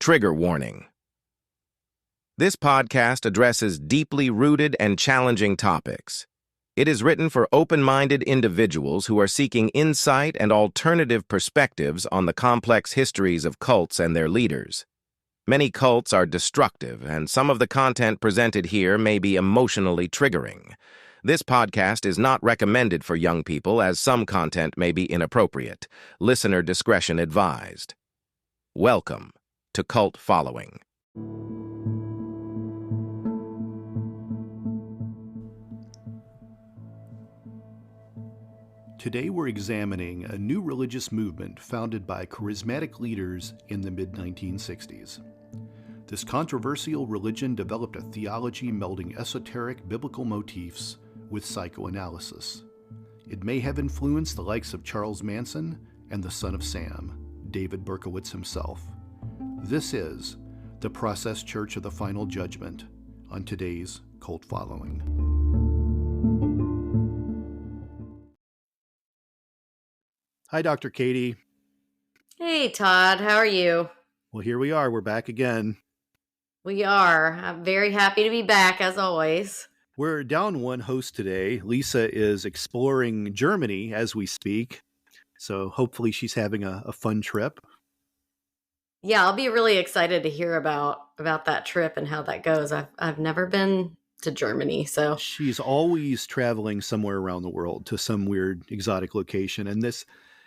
Trigger warning. This podcast addresses deeply rooted and challenging topics. It is written for open-minded individuals who are seeking insight and alternative perspectives on the complex histories of cults and their leaders. Many cults are destructive, and some of the content presented here may be emotionally triggering. This podcast is not recommended for young people, as some content may be inappropriate. Listener discretion advised. Welcome to Cult Following. Today we're examining a new religious movement founded by charismatic leaders in the mid-1960s. This controversial religion developed a theology melding esoteric biblical motifs with psychoanalysis. It may have influenced the likes of Charles Manson and the son of Sam, David Berkowitz himself. This is the Process Church of the Final Judgement on today's Cult Following. Hi, Dr. Katie. Hey, Todd. How are you? Well, here we are. We're back again. We are. I'm very happy to be back, as always. We're down one host today. Lisa is exploring Germany as we speak, so hopefully she's having a fun trip. Yeah, I'll be really excited to hear about that trip and how that goes. I've never been to Germany, so she's always traveling somewhere around the world to some weird exotic location. And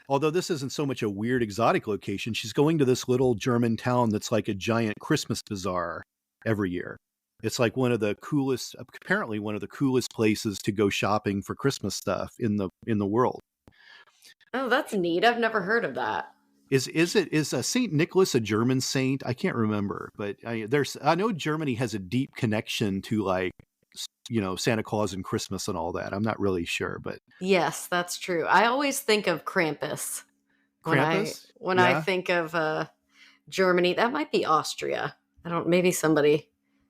although this isn't so much a weird exotic location, she's going to this little German town that's like a giant Christmas bazaar every year. It's like apparently one of the coolest places to go shopping for Christmas stuff in the world. Oh, that's neat. I've never heard of that. Is Saint Nicholas a German saint? I can't remember, but I know Germany has a deep connection to Santa Claus and Christmas and all that. I'm not really sure, but yes, that's true. I always think of Krampus when I think of Germany. That might be Austria. Maybe somebody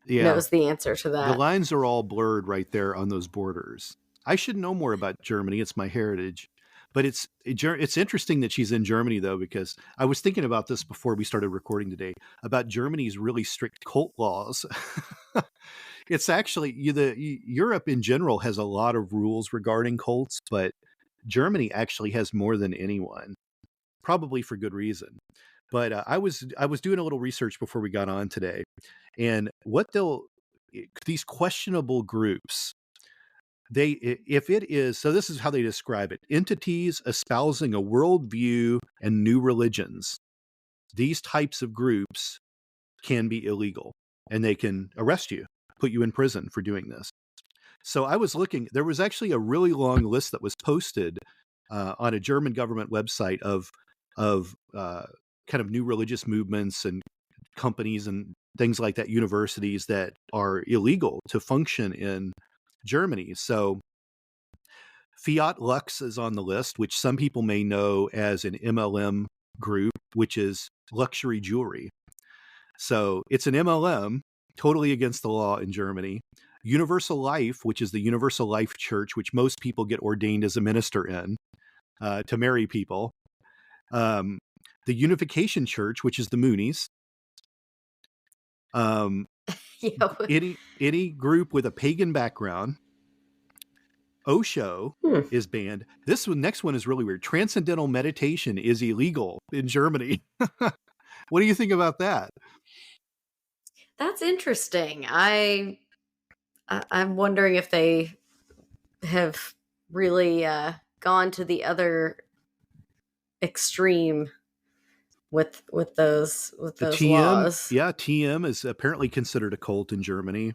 knows the answer to that. The lines are all blurred right there on those borders. I should know more about Germany. It's my heritage. But it's interesting that she's in Germany, though, because I was thinking about this before we started recording today, about Germany's really strict cult laws. It's actually, Europe in general has a lot of rules regarding cults, but Germany actually has more than anyone, probably for good reason. But I was doing a little research before we got on today, and these questionable groups, this is how they describe it: entities espousing a worldview and new religions. These types of groups can be illegal, and they can arrest you, put you in prison for doing this. So I was looking, there was actually a really long list that was posted on a German government website of kind of new religious movements and companies and things like that, universities that are illegal to function in Germany. So Fiat Lux is on the list, which some people may know as an MLM group, which is luxury jewelry. So it's an MLM, totally against the law in Germany. Universal Life, which is the Universal Life Church, which most people get ordained as a minister in to marry people. The Unification Church, which is the Moonies. Any group with a pagan background. Osho is banned. Next one is really weird. Transcendental meditation is illegal in Germany. What do you think about that? That's interesting. I'm wondering if they have really gone to the other extreme with those laws. Yeah, TM is apparently considered a cult in Germany.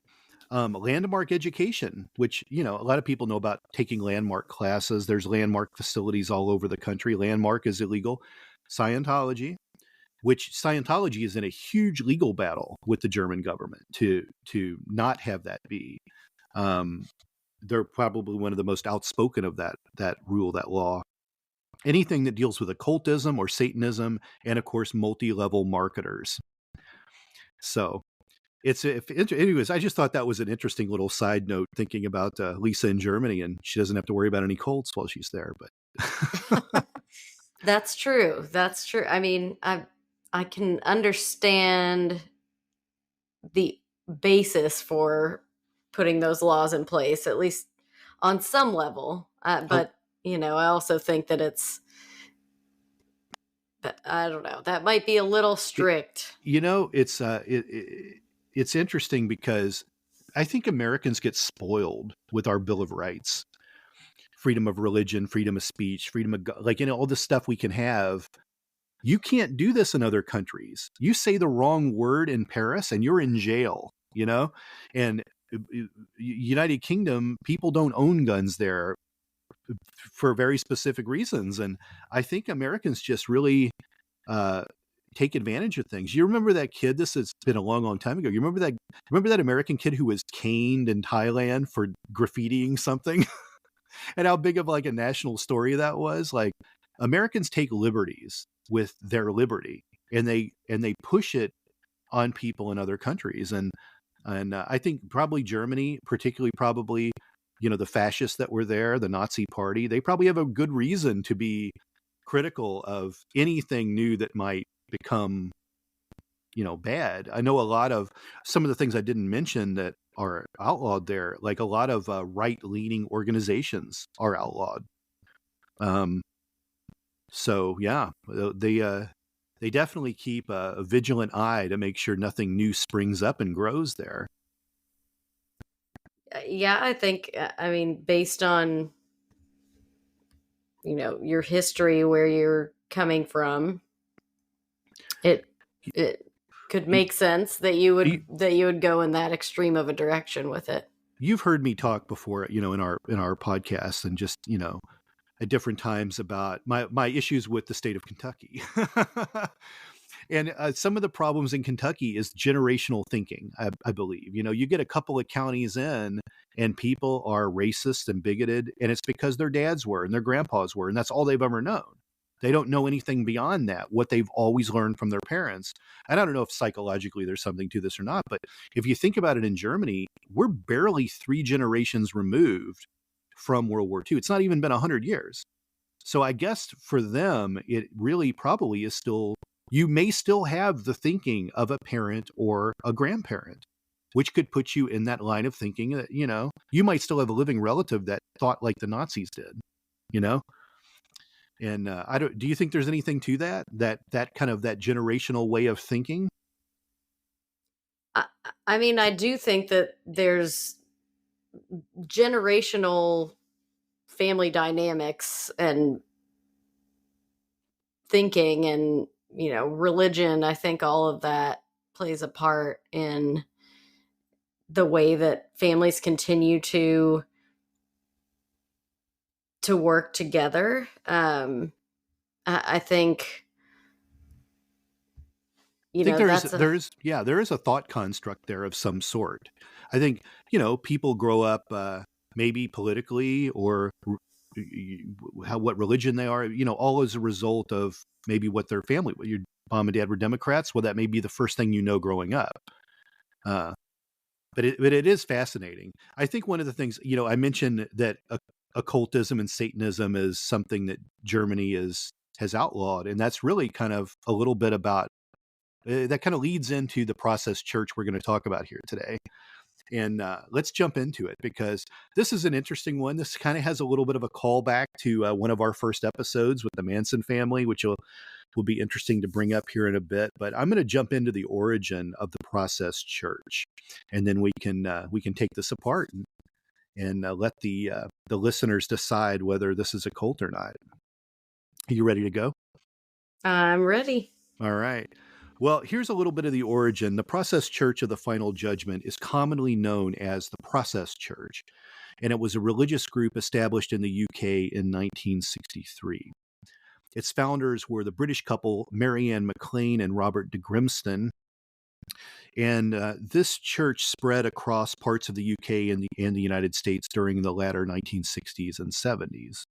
Landmark education, which, a lot of people know about taking landmark classes. There's landmark facilities all over the country. Landmark is illegal. Scientology is in a huge legal battle with the German government to not have that be. They're probably one of the most outspoken of that rule, that law. Anything that deals with occultism or Satanism, and of course, multi-level marketers. So anyways, I just thought that was an interesting little side note, thinking about Lisa in Germany, and she doesn't have to worry about any cults while she's there. But That's true. I mean, I can understand the basis for putting those laws in place, at least on some level. But, I also think that I don't know, that might be a little strict. It's interesting because I think Americans get spoiled with our Bill of Rights. Freedom of religion, freedom of speech, freedom of, all the stuff we can have. You can't do this in other countries. You say the wrong word in Paris and you're in jail, and United Kingdom, people don't own guns there for very specific reasons. And I think Americans just really take advantage of things. You remember that kid? This has been a long, long time ago. You remember that American kid who was caned in Thailand for graffitiing something? And how big of a national story that was. Americans take liberties with their liberty, and they push it on people in other countries. And I think probably Germany, particularly probably, the fascists that were there, the Nazi party, they probably have a good reason to be critical of anything new that might become, bad. I know a lot of some of the things I didn't mention that are outlawed there, like a lot of right-leaning organizations are outlawed. So yeah, they definitely keep a vigilant eye to make sure nothing new springs up and grows there. Yeah, I think, based on, your history, where you're coming from, it could make sense that you would go in that extreme of a direction with it. You've heard me talk before, in our podcast, and just, at different times about my issues with the state of Kentucky. And some of the problems in Kentucky is generational thinking, I believe. You get a couple of counties in and people are racist and bigoted, and it's because their dads were and their grandpas were, and that's all they've ever known. They don't know anything beyond that, what they've always learned from their parents. And I don't know if psychologically there's something to this or not, but if you think about it, in Germany, we're barely 3 generations removed from World War II. It's not even been 100 years. So I guess for them, it really probably is still, you may still have the thinking of a parent or a grandparent, which could put you in that line of thinking that, you might still have a living relative that thought like the Nazis did, And do you think there's anything to that kind of that generational way of thinking? I do think that there's generational family dynamics and thinking and, religion. I think all of that plays a part in the way that families continue to work together. I think, there is a thought construct there of some sort. I think, people grow up maybe politically or what religion they are, all as a result of maybe what their family, your mom and dad were Democrats. Well, that may be the first thing growing up. But it is fascinating. I think one of the things, I mentioned that occultism and Satanism is something that Germany has outlawed. And that's really kind of a little bit about, that kind of leads into the process church we're going to talk about here today. And let's jump into it, because this is an interesting one. This kind of has a little bit of a callback to one of our first episodes with the Manson family, which will be interesting to bring up here in a bit. But I'm going to jump into the origin of the process church, and then we can take this apart and let the listeners decide whether this is a cult or not. Are you ready to go? I'm ready. All right. Well, here's a little bit of the origin. The Process Church of the Final Judgment is commonly known as the Process Church, and it was a religious group established in the UK in 1963. Its founders were the British couple Marianne MacLean and Robert de Grimston, and this church spread across parts of the UK and the United States during the latter 1960s and 70s.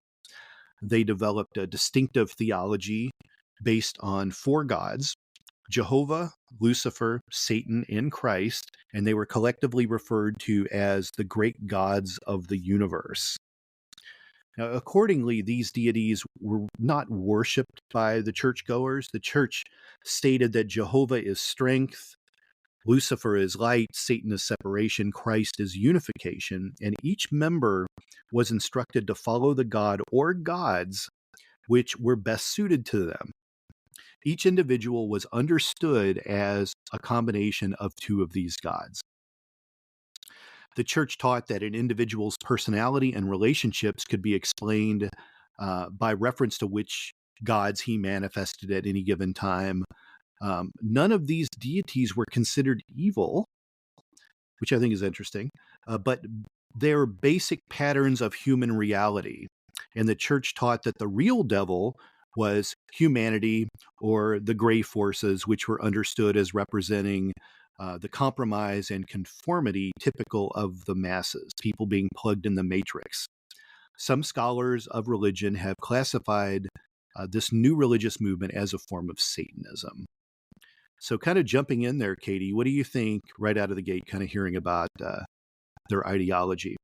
They developed a distinctive theology based on 4 gods: Jehovah, Lucifer, Satan, and Christ, and they were collectively referred to as the great gods of the universe. Now, accordingly, these deities were not worshipped by the churchgoers. The church stated that Jehovah is strength, Lucifer is light, Satan is separation, Christ is unification, and each member was instructed to follow the god or gods which were best suited to them. Each individual was understood as a combination of two of these gods. The church taught that an individual's personality and relationships could be explained by reference to which gods he manifested at any given time. None of these deities were considered evil, which I think is interesting, but they're basic patterns of human reality. And the church taught that the real devil was humanity, or the gray forces, which were understood as representing the compromise and conformity typical of the masses, people being plugged in the matrix. Some scholars of religion have classified this new religious movement as a form of Satanism. So kind of jumping in there, Katie, what do you think right out of the gate, kind of hearing about their ideology?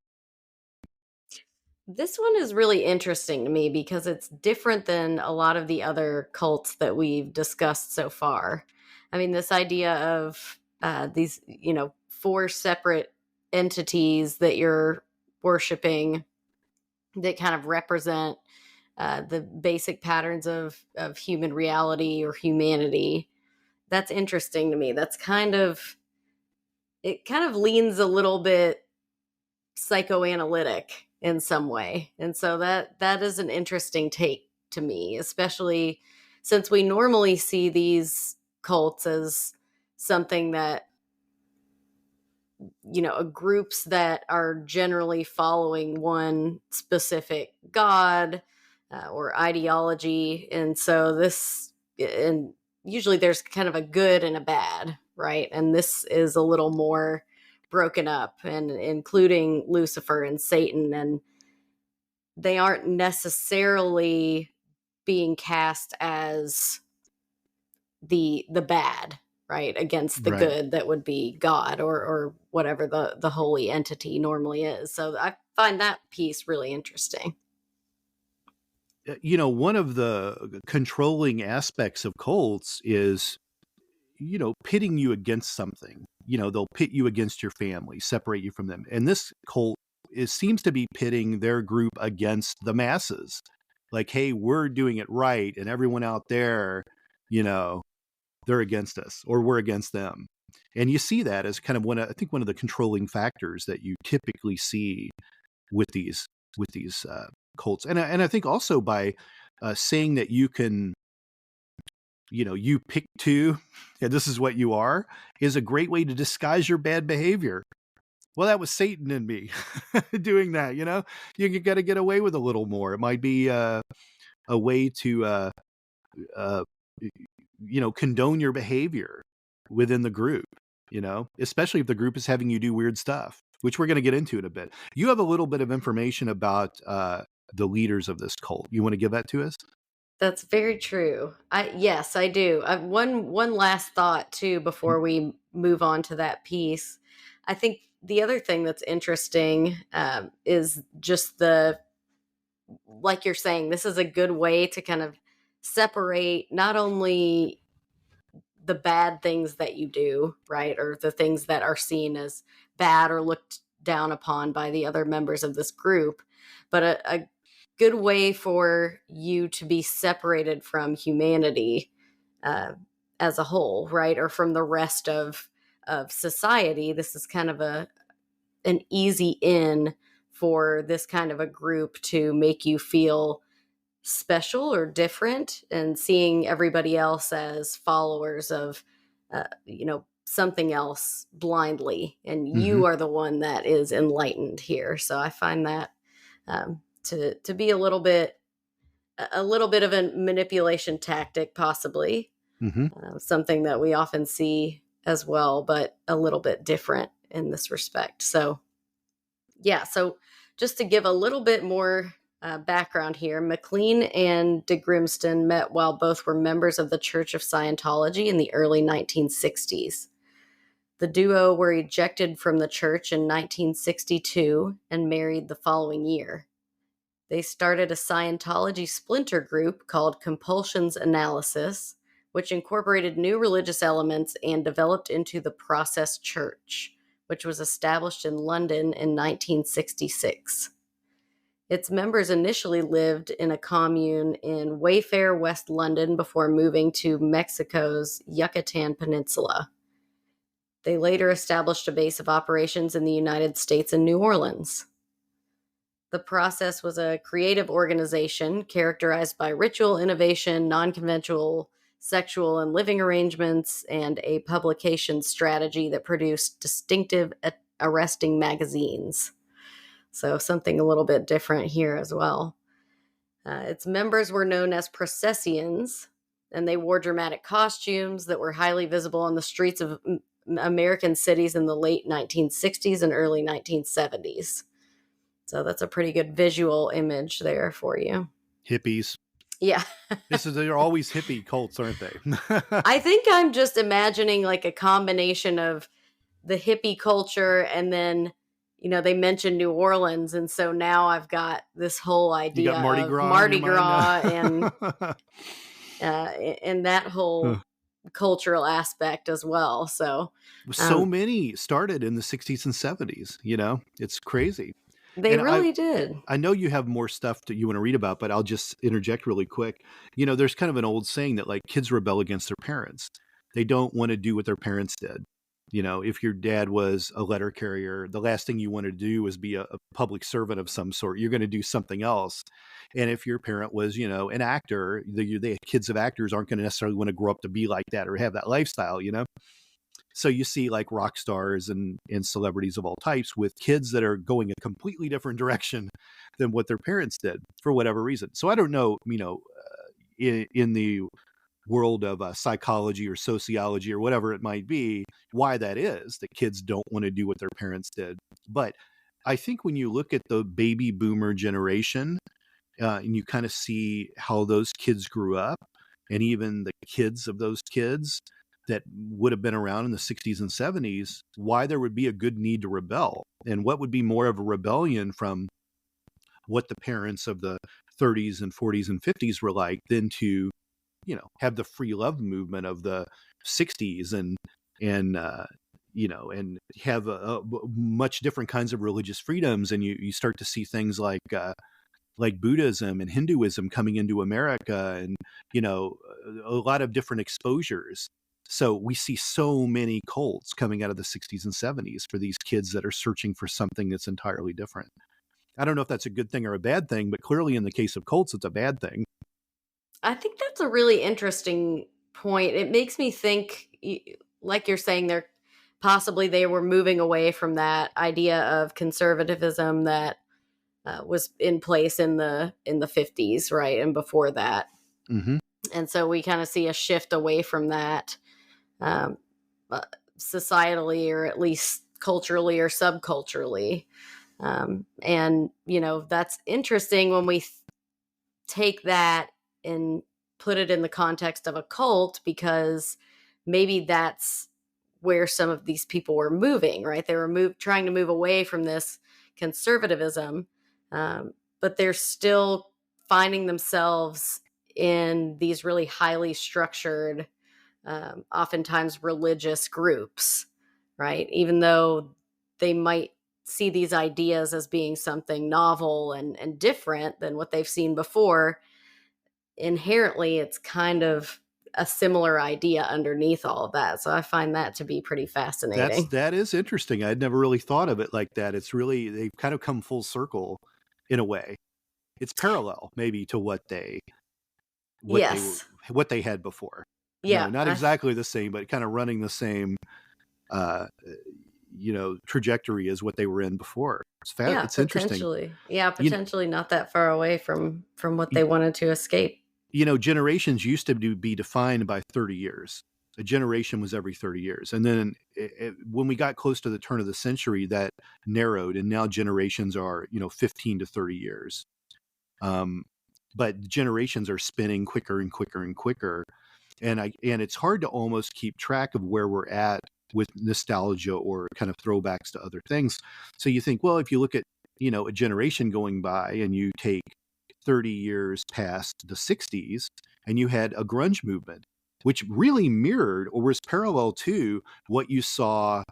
This one is really interesting to me because it's different than a lot of the other cults that we've discussed so far. I mean, this idea of these, 4 separate entities that you're worshiping that kind of represent the basic patterns of human reality or humanity. That's interesting to me. It kind of leans a little bit psychoanalytic in some way. And so that is an interesting take to me, especially since we normally see these cults as something that, groups that are generally following one specific god or ideology. And so and usually there's kind of a good and a bad, right? And this is a little more broken up, and including Lucifer and Satan, and they aren't necessarily being cast as the bad, right, against the good that would be God or whatever the holy entity normally is. So I find that piece really interesting. One of the controlling aspects of cults is, pitting you against something. They'll pit you against your family, separate you from them. And this cult seems to be pitting their group against the masses. Like, hey, we're doing it right, and everyone out there, they're against us, or we're against them. And you see that as kind of one of the controlling factors that you typically see with these cults. And I think also by saying that you can, you pick two, and this is what you are, is a great way to disguise your bad behavior. Well, that was Satan in me doing that, you got to get away with a little more. It might be a way to, condone your behavior within the group, especially if the group is having you do weird stuff, which we're going to get into in a bit. You have a little bit of information about the leaders of this cult. You want to give that to us? That's very true. Yes, I do. One last thought too before we move on to that piece. I think the other thing that's interesting is just like you're saying, this is a good way to kind of separate not only the bad things that you do, right, or the things that are seen as bad or looked down upon by the other members of this group, but a good way for you to be separated from humanity as a whole, right? Or from the rest of society. This is kind of an easy in for this kind of a group to make you feel special or different, and seeing everybody else as followers of, something else blindly. And you are the one that is enlightened here. So I find that to be a little bit of a manipulation tactic, possibly. Something that we often see as well, but a little bit different in this respect. So yeah, so just to give a little bit more background here, McLean and de Grimston met while both were members of the Church of Scientology in the early 1960s. The duo were ejected from the church in 1962 and married the following year. They started a Scientology splinter group called Compulsions Analysis, which incorporated new religious elements and developed into the Process Church, which was established in London in 1966. Its members initially lived in a commune in Wayfair, West London, before moving to Mexico's Yucatan Peninsula. They later established a base of operations in the United States and New Orleans. The Process was a creative organization characterized by ritual innovation, non-conventional sexual and living arrangements, and a publication strategy that produced distinctive, arresting magazines. So something a little bit different here as well. Its members were known as processians, and they wore dramatic costumes that were highly visible on the streets of American cities in the late 1960s and early 1970s. So that's a pretty good visual image there for you. Hippies. Yeah. They're always hippie cults, aren't they? I think I'm just imagining like a combination of the hippie culture and then, they mentioned New Orleans. And so now I've got this whole idea of Mardi Gras and that whole cultural aspect as well. So many started in the 60s and 70s, it's crazy. They really did. I know you have more stuff that you want to read about, but I'll just interject really quick. There's kind of an old saying that like kids rebel against their parents. They don't want to do what their parents did. If your dad was a letter carrier, the last thing you want to do is be a public servant of some sort. You're going to do something else. And if your parent was, an actor, the kids of actors aren't going to necessarily want to grow up to be like that or have that lifestyle, So you see like rock stars and celebrities of all types with kids that are going a completely different direction than what their parents did for whatever reason. So I don't know, in the world of psychology or sociology or whatever it might be, why that is, that kids don't want to do what their parents did. But I think when you look at the baby boomer generation and you kind of see how those kids grew up and even the kids of those kids that would have been around in the 60s and 70s, why there would be a good need to rebel and what would be more of a rebellion from what the parents of the 30s and 40s and 50s were like than to, have the free love movement of the 60s and have much different kinds of religious freedoms. And you start to see things like Buddhism and Hinduism coming into America and, a lot of different exposures. So we see so many cults coming out of the 60s and 70s for these kids that are searching for something that's entirely different. I don't know if that's a good thing or a bad thing, but clearly in the case of cults, it's a bad thing. I think that's a really interesting point. It makes me think, like you're saying, they were moving away from that idea of conservatism that was in place in the 50s, right? And before that. Mm-hmm. And so we kind of see a shift away from that societally, or at least culturally or subculturally. And, that's interesting when we take that and put it in the context of a cult, because maybe that's where some of these people were moving, right? They were trying to move away from this conservatism, but they're still finding themselves in these really highly structured, oftentimes religious groups, right? Even though they might see these ideas as being something novel and different than what they've seen before, inherently it's kind of a similar idea underneath all of that. So I find that to be pretty fascinating. That is interesting. I'd never really thought of it like that. It's really, they've kind of come full circle in a way. It's parallel maybe to what they had before. Yeah. Not exactly the same, but kind of running the same, trajectory as what they were in before. It's interesting. Yeah, potentially not that far away from what they wanted to escape. Generations used to be defined by 30 years. A generation was every 30 years. And then when we got close to the turn of the century, that narrowed, and now generations are, 15 to 30 years. But generations are spinning quicker and quicker and quicker. And it's hard to almost keep track of where we're at with nostalgia or kind of throwbacks to other things. So you think, well, if you look at, a generation going by and you take 30 years past the 60s, and you had a grunge movement, which really mirrored or was parallel to what you saw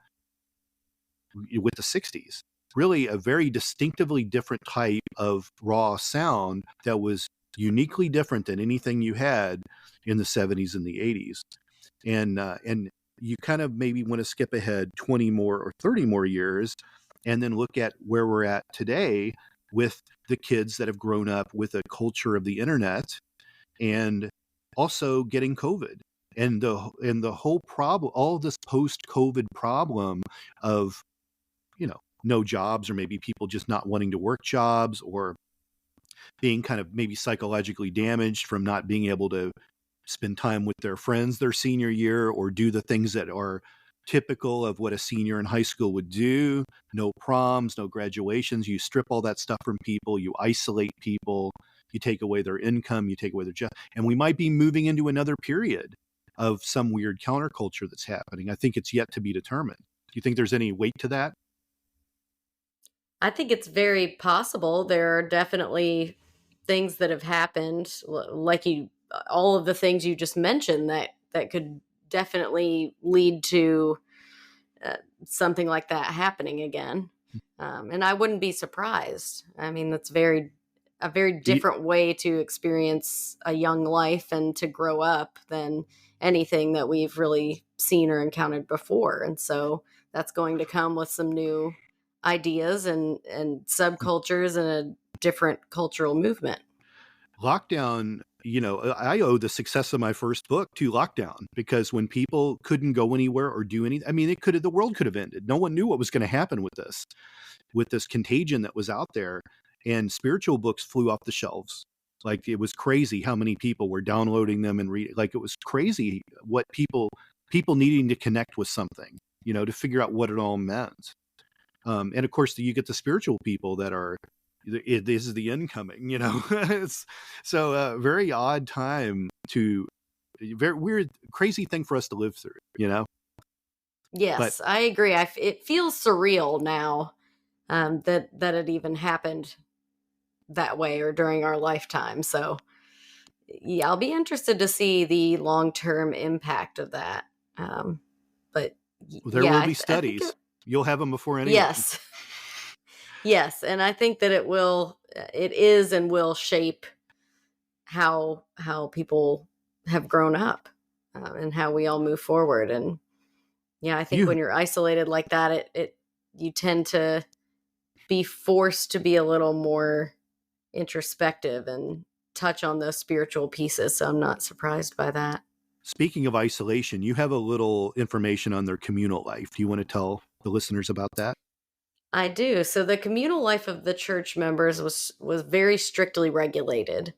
with the 60s. Really a very distinctively different type of raw sound that was uniquely different than anything you had in the 70s and the 80s. And you kind of maybe want to skip ahead 20 more or 30 more years and then look at where we're at today with the kids that have grown up with a culture of the internet and also getting COVID and the whole problem, all of this post-COVID problem of, no jobs, or maybe people just not wanting to work jobs, or being kind of maybe psychologically damaged from not being able to spend time with their friends their senior year or do the things that are typical of what a senior in high school would do. No proms, no graduations. You strip all that stuff from people. You isolate people. You take away their income. You take away their job. And we might be moving into another period of some weird counterculture that's happening. I think it's yet to be determined. Do you think there's any weight to that? I think it's very possible. There are definitely things that have happened, like all of the things you just mentioned, that could definitely lead to something like that happening again. And I wouldn't be surprised. I mean, that's a very different way to experience a young life and to grow up than anything that we've really seen or encountered before. And so that's going to come with some new ideas and subcultures and a different cultural movement. Lockdown, I owe the success of my first book to lockdown, because when people couldn't go anywhere or do anything, I mean, the world could have ended. No one knew what was going to happen with this contagion that was out there, and spiritual books flew off the shelves. Like, it was crazy how many people were downloading them and reading. Like, it was crazy what people needing to connect with something, to figure out what it all meant. And of course, you get the spiritual people that are, this is the incoming, It's so a very odd time very weird, crazy thing for us to live through, Yes, but I agree. It feels surreal now that it even happened that way or during our lifetime. So yeah, I'll be interested to see the long-term impact of that. But there will be studies. You'll have them before anyone. Yes. Yes. And I think that it is and will shape how people have grown up and how we all move forward. And yeah, I think when you're isolated like that, you tend to be forced to be a little more introspective and touch on those spiritual pieces. So I'm not surprised by that. Speaking of isolation, you have a little information on their communal life. Do you want to tell the listeners about that? I do. So the communal life of the church members was very strictly regulated.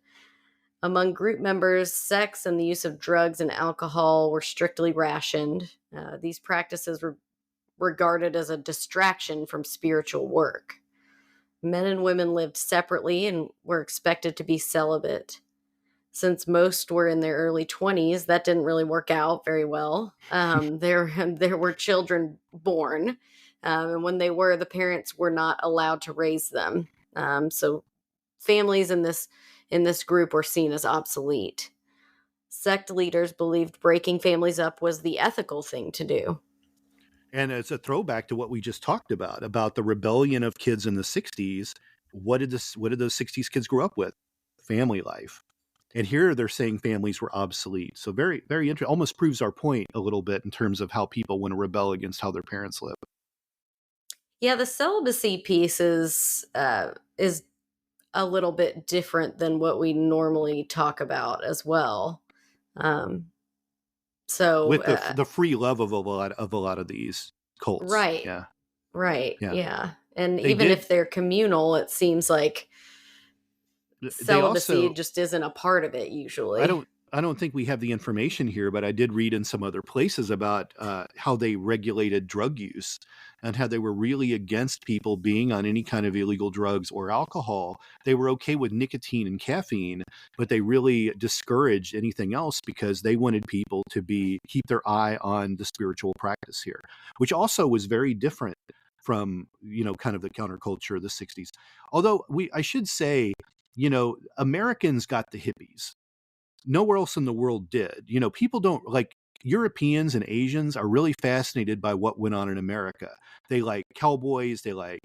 Among group members, sex and the use of drugs and alcohol were strictly rationed. These practices were regarded as a distraction from spiritual work. Men and women lived separately and were expected to be celibate. Since most were in their early 20s, that didn't really work out very well. There were children born, and when they were, the parents were not allowed to raise them. So families in this group were seen as obsolete. Sect leaders believed breaking families up was the ethical thing to do. And it's a throwback to what we just talked about the rebellion of kids in the 60s. What did those 60s kids grow up with? Family life. And here they're saying families were obsolete. So very, very interesting. Almost proves our point a little bit in terms of how people want to rebel against how their parents live. Yeah, the celibacy piece is a little bit different than what we normally talk about as well. So with the free love of a lot of these cults, right? Yeah, right. Yeah. And even if they're communal, it seems like celibacy just isn't a part of it usually. I don't think we have the information here, but I did read in some other places about how they regulated drug use and how they were really against people being on any kind of illegal drugs or alcohol. They were okay with nicotine and caffeine, but they really discouraged anything else because they wanted people to keep their eye on the spiritual practice here, which also was very different from, kind of the counterculture of the 60s. Although I should say, Americans got the hippies. Nowhere else in the world did. People don't like Europeans and Asians are really fascinated by what went on in America. They like cowboys, they like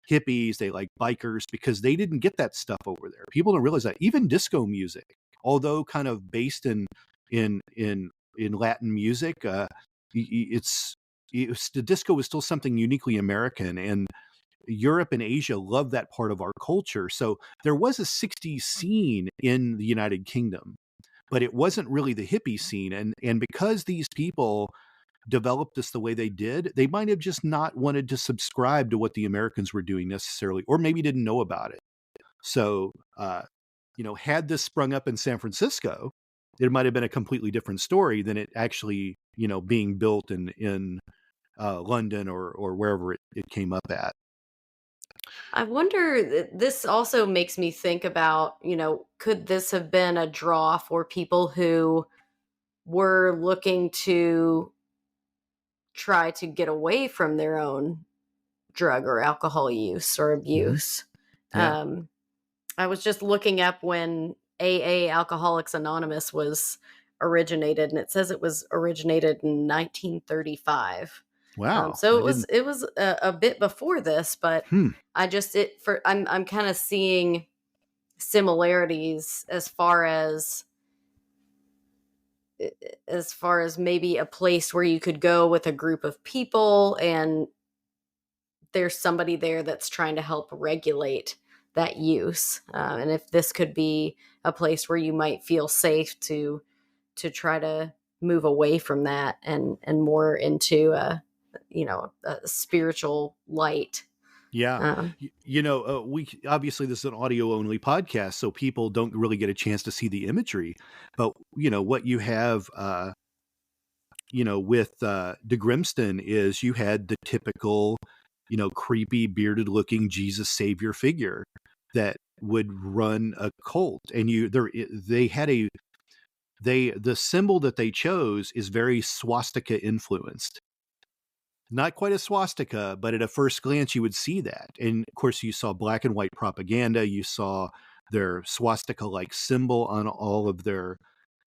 hippies, they like bikers because they didn't get that stuff over there. People don't realize that. Even disco music, although kind of based in Latin music, the disco was still something uniquely American, and Europe and Asia love that part of our culture. So there was a 60s scene in the United Kingdom, but it wasn't really the hippie scene. And because these people developed this the way they did, they might have just not wanted to subscribe to what the Americans were doing necessarily, or maybe didn't know about it. So, had this sprung up in San Francisco, it might have been a completely different story than it actually, being built in London or wherever it came up at. I wonder, this also makes me think about, could this have been a draw for people who were looking to try to get away from their own drug or alcohol use or abuse? Mm-hmm. Yeah. I was just looking up when AA, Alcoholics Anonymous, was originated, and it says it was originated in 1935. Wow. So it was a bit before this, but I'm kind of seeing similarities as far as maybe a place where you could go with a group of people and there's somebody there that's trying to help regulate that use. And if this could be a place where you might feel safe to try to move away from that and more into a spiritual light. Yeah. We obviously, this is an audio only podcast, so people don't really get a chance to see the imagery, but what you have, with De Grimston is you had the typical, creepy bearded looking Jesus savior figure that would run a cult. And the symbol that they chose is very swastika influenced. Not quite a swastika, but at a first glance, you would see that. And of course, you saw black and white propaganda. You saw their swastika-like symbol on all of their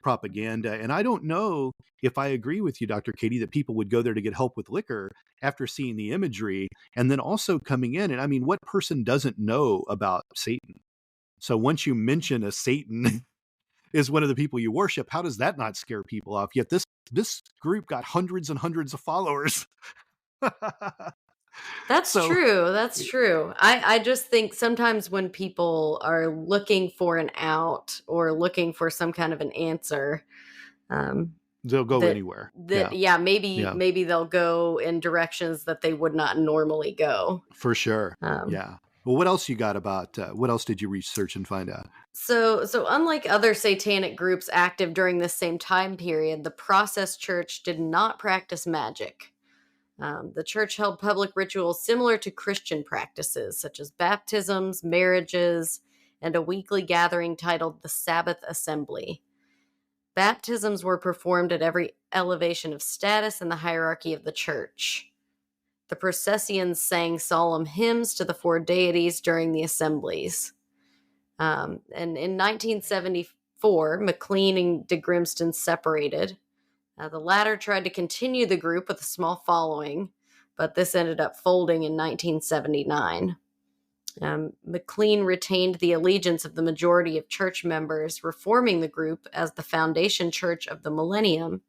propaganda. And I don't know if I agree with you, Dr. Katie, that people would go there to get help with liquor after seeing the imagery and then also coming in. And I mean, what person doesn't know about Satan? So once you mention a Satan is one of the people you worship, how does that not scare people off? Yet this group got hundreds and hundreds of followers. That's true. That's true. I just think sometimes when people are looking for an out or looking for some kind of an answer, they'll go anywhere. Maybe they'll go in directions that they would not normally go. For sure. Yeah. Well, what else you got about, what else did you research and find out? So unlike other satanic groups active during this same time period, the Process Church did not practice magic. The church held public rituals similar to Christian practices, such as baptisms, marriages, and a weekly gathering titled the Sabbath Assembly. Baptisms were performed at every elevation of status in the hierarchy of the church. The processions sang solemn hymns to the four deities during the assemblies. And in 1974, McLean and De Grimston separated. The latter tried to continue the group with a small following, but this ended up folding in 1979. McLean retained the allegiance of the majority of church members, reforming the group as the foundation church of the millennium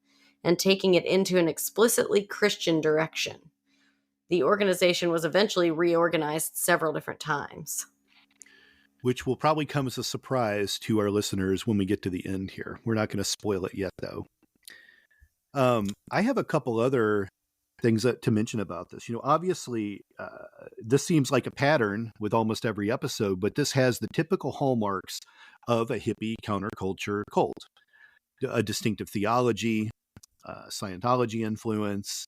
and taking it into an explicitly Christian direction. The organization was eventually reorganized several different times. Which will probably come as a surprise to our listeners when we get to the end here. We're not going to spoil it yet, though. I have a couple other things to mention about this. Obviously, this seems like a pattern with almost every episode, but this has the typical hallmarks of a hippie counterculture cult. A distinctive theology, Scientology influence,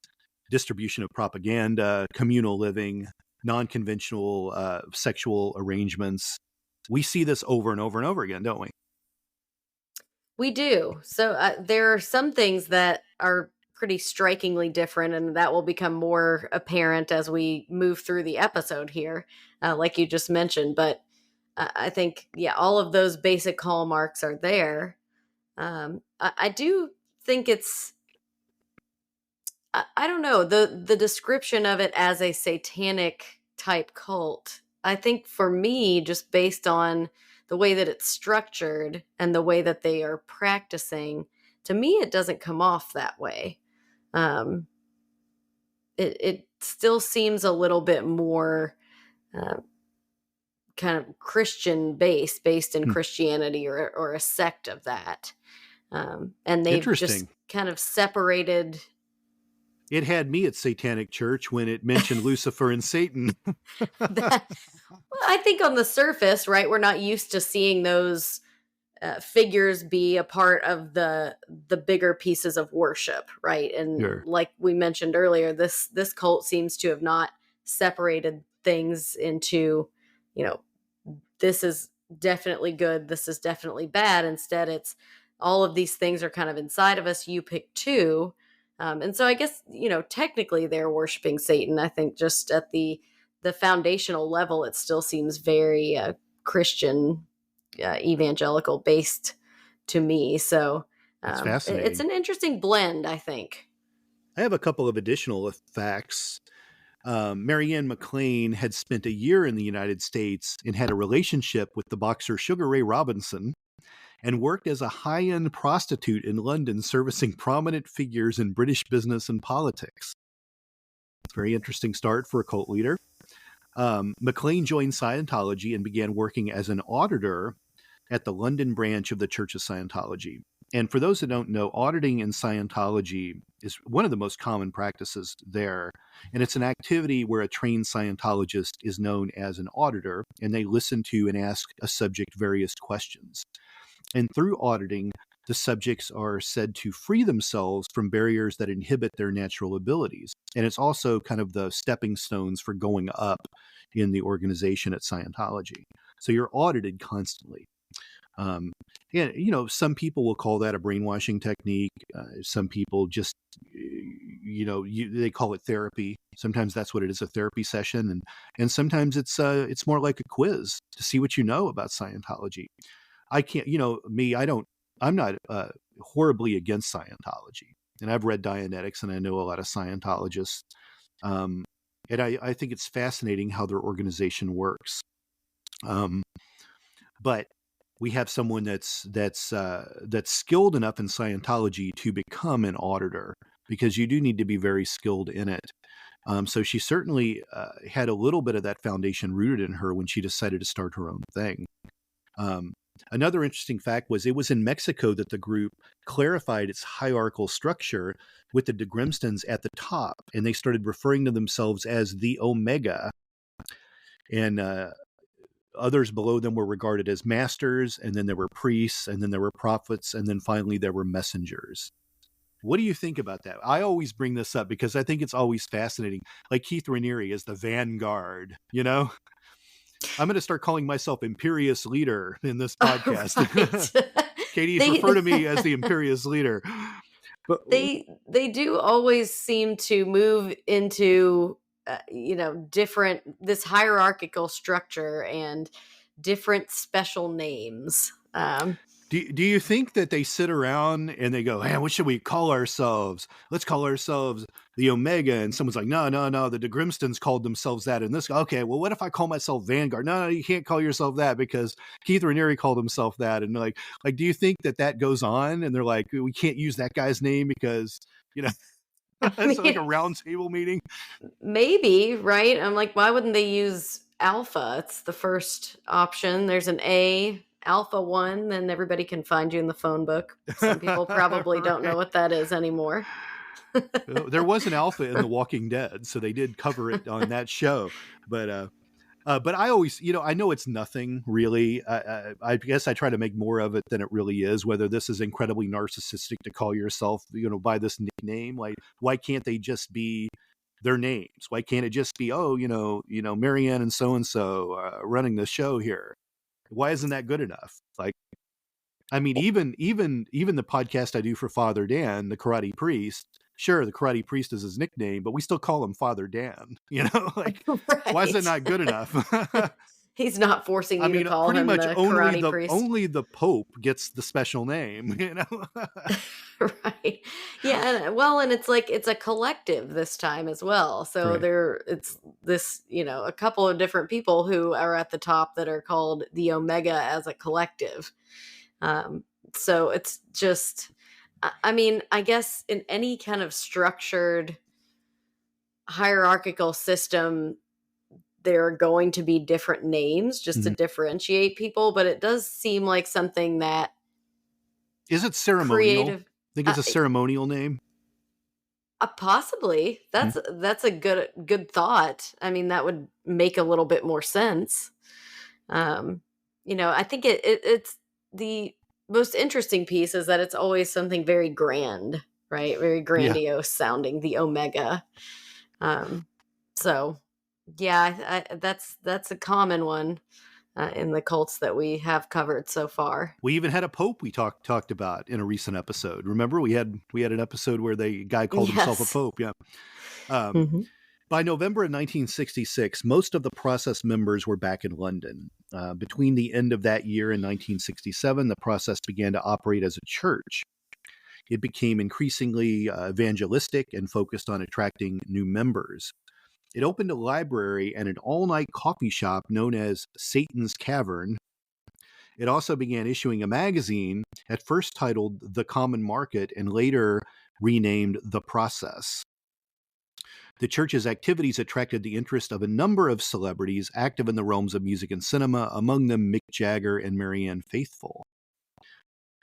distribution of propaganda, communal living, non-conventional sexual arrangements. We see this over and over and over again, don't we? We do. So there are some things that are pretty strikingly different, and that will become more apparent as we move through the episode here, like you just mentioned. But I think, yeah, all of those basic hallmarks are there. I do think it's, I don't know, the description of it as a satanic type cult. I think for me, just based on the way that it's structured and the way that they are practicing, to me, it doesn't come off that way. Um, it still seems a little bit more uh, kind of Christian based in Christianity or a sect of that. And they've just kind of separated. It had me at Satanic Church when it mentioned Lucifer and Satan. I think on the surface, right, we're not used to seeing those figures be a part of the bigger pieces of worship, right? And like we mentioned earlier, this cult seems to have not separated things into, this is definitely good, this is definitely bad. Instead, it's all of these things are kind of inside of us. You pick two. And so I guess, technically they're worshiping Satan. I think just at the foundational level, it still seems very Christian, evangelical based to me. So it's an interesting blend, I think. I have a couple of additional facts. Marianne McLean had spent a year in the United States and had a relationship with the boxer Sugar Ray Robinson, and worked as a high-end prostitute in London, servicing prominent figures in British business and politics. Very interesting start for a cult leader. McLean joined Scientology and began working as an auditor at the London branch of the Church of Scientology. And for those that don't know, auditing in Scientology is one of the most common practices there. And it's an activity where a trained Scientologist is known as an auditor, and they listen to and ask a subject various questions. And through auditing, the subjects are said to free themselves from barriers that inhibit their natural abilities. And it's also kind of the stepping stones for going up in the organization at Scientology. So you're audited constantly. And, some people will call that a brainwashing technique. Some people just, they call it therapy. Sometimes that's what it is, a therapy session. And sometimes it's more like a quiz to see what you know about Scientology. I can't, I'm not horribly against Scientology. And I've read Dianetics and I know a lot of Scientologists. And I think it's fascinating how their organization works. But we have someone that's skilled enough in Scientology to become an auditor, because you do need to be very skilled in it. So she certainly had a little bit of that foundation rooted in her when she decided to start her own thing. Another interesting fact was it was in Mexico that the group clarified its hierarchical structure with the de Grimstons at the top, and they started referring to themselves as the Omega, and others below them were regarded as masters, and then there were priests, and then there were prophets, and then finally there were messengers. What do you think about that? I always bring this up because I think it's always fascinating. Like Keith Raniere is the vanguard, I'm going to start calling myself Imperious Leader in this podcast. Right. Katie, refer to me as the Imperious Leader. But they do always seem to move into, different, this hierarchical structure and different special names. Do you think that they sit around and they go, hey, what should we call ourselves? Let's call ourselves the Omega. And someone's like, no, the de Grimstons called themselves that. And this, okay, well, what if I call myself Vanguard? No, you can't call yourself that because Keith Raniere called himself that. And like, do you think that goes on? And they're like, we can't use that guy's name because, it's like a round table meeting. Maybe, right? I'm like, why wouldn't they use Alpha? It's the first option. There's an A. Alpha 1, then everybody can find you in the phone book. Some people probably don't know what that is anymore. There was an Alpha in The Walking Dead, so they did cover it on that show. But I always, I know it's nothing really. I guess I try to make more of it than it really is, whether this is incredibly narcissistic to call yourself, by this nickname. Like, why can't they just be their names? Why can't it just be, Marianne and so running the show here? Why isn't that good enough? Like, I mean, even the podcast I do for Father Dan, the Karate Priest, sure, the Karate Priest is his nickname, but we still call him Father Dan, Right. Why is it not good enough? He's not forcing you to call him the karate priest. Only the Pope gets the special name, you know? Right. Yeah. And it's like, it's a collective this time as well. So it's this, a couple of different people who are at the top that are called the Omega as a collective. So it's just, I guess in any kind of structured hierarchical system, there are going to be different names just to differentiate people, but it does seem like something that is it ceremonial? I think it's a ceremonial name. Possibly. That's a good thought. I mean, that would make a little bit more sense. I think it's the most interesting piece is that it's always something very grand, right? Very grandiose sounding, the Omega. So yeah, that's a common one in the cults that we have covered so far. We even had a pope we talked about in a recent episode. Remember, we had an episode where the guy called himself a pope. Yeah. By November of 1966, most of the process members were back in London. Between the end of that year and 1967, the process began to operate as a church. It became increasingly evangelistic and focused on attracting new members. It opened a library and an all-night coffee shop known as Satan's Cavern. It also began issuing a magazine, at first titled The Common Market and later renamed The Process. The church's activities attracted the interest of a number of celebrities active in the realms of music and cinema, among them Mick Jagger and Marianne Faithfull.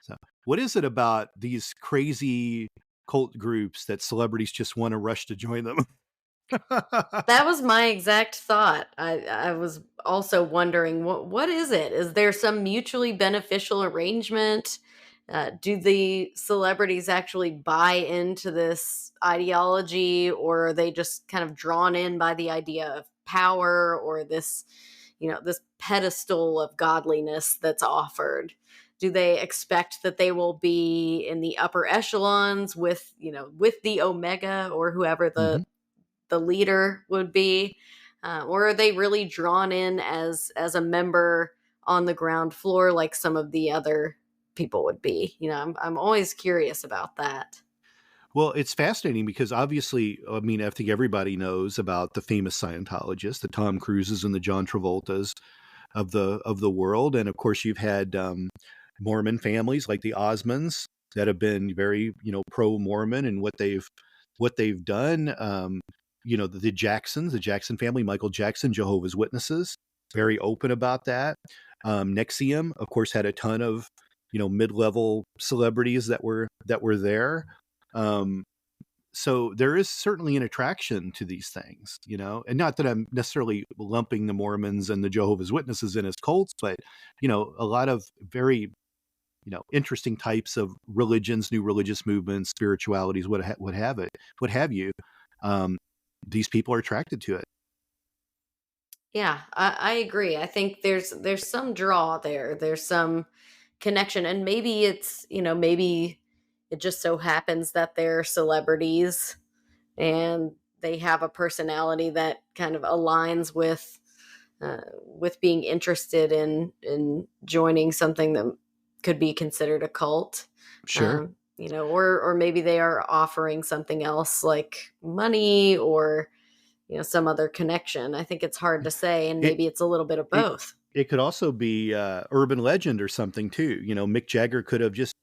So, what is it about these crazy cult groups that celebrities just want to rush to join them? That was my exact thought. I was also wondering, what is it? Is there some mutually beneficial arrangement? Do the celebrities actually buy into this ideology, or are they just kind of drawn in by the idea of power or this, this pedestal of godliness that's offered? Do they expect that they will be in the upper echelons with the Omega or whoever the leader would be, or are they really drawn in as a member on the ground floor like some of the other people would be? I'm always curious about that. Well, it's fascinating because obviously, I think everybody knows about the famous Scientologists, the Tom Cruises and the John Travoltas of the world, and of course you've had Mormon families like the Osmonds that have been very pro-Mormon and what they've done. The Jacksons, the Jackson family, Michael Jackson, Jehovah's Witnesses, very open about that. NXIVM, of course, had a ton of, mid-level celebrities that were there. So there is certainly an attraction to these things, and not that I'm necessarily lumping the Mormons and the Jehovah's Witnesses in as cults, but, a lot of very, interesting types of religions, new religious movements, spiritualities, what have you. These people are attracted to it. Yeah, I agree. I think there's some draw there. There's some connection, and maybe it's, maybe it just so happens that they're celebrities and they have a personality that kind of aligns with being interested in joining something that could be considered a cult. Sure. Or maybe they are offering something else like money or, some other connection. I think it's hard to say, and maybe it's a little bit of both. It could also be urban legend or something too. Mick Jagger could have just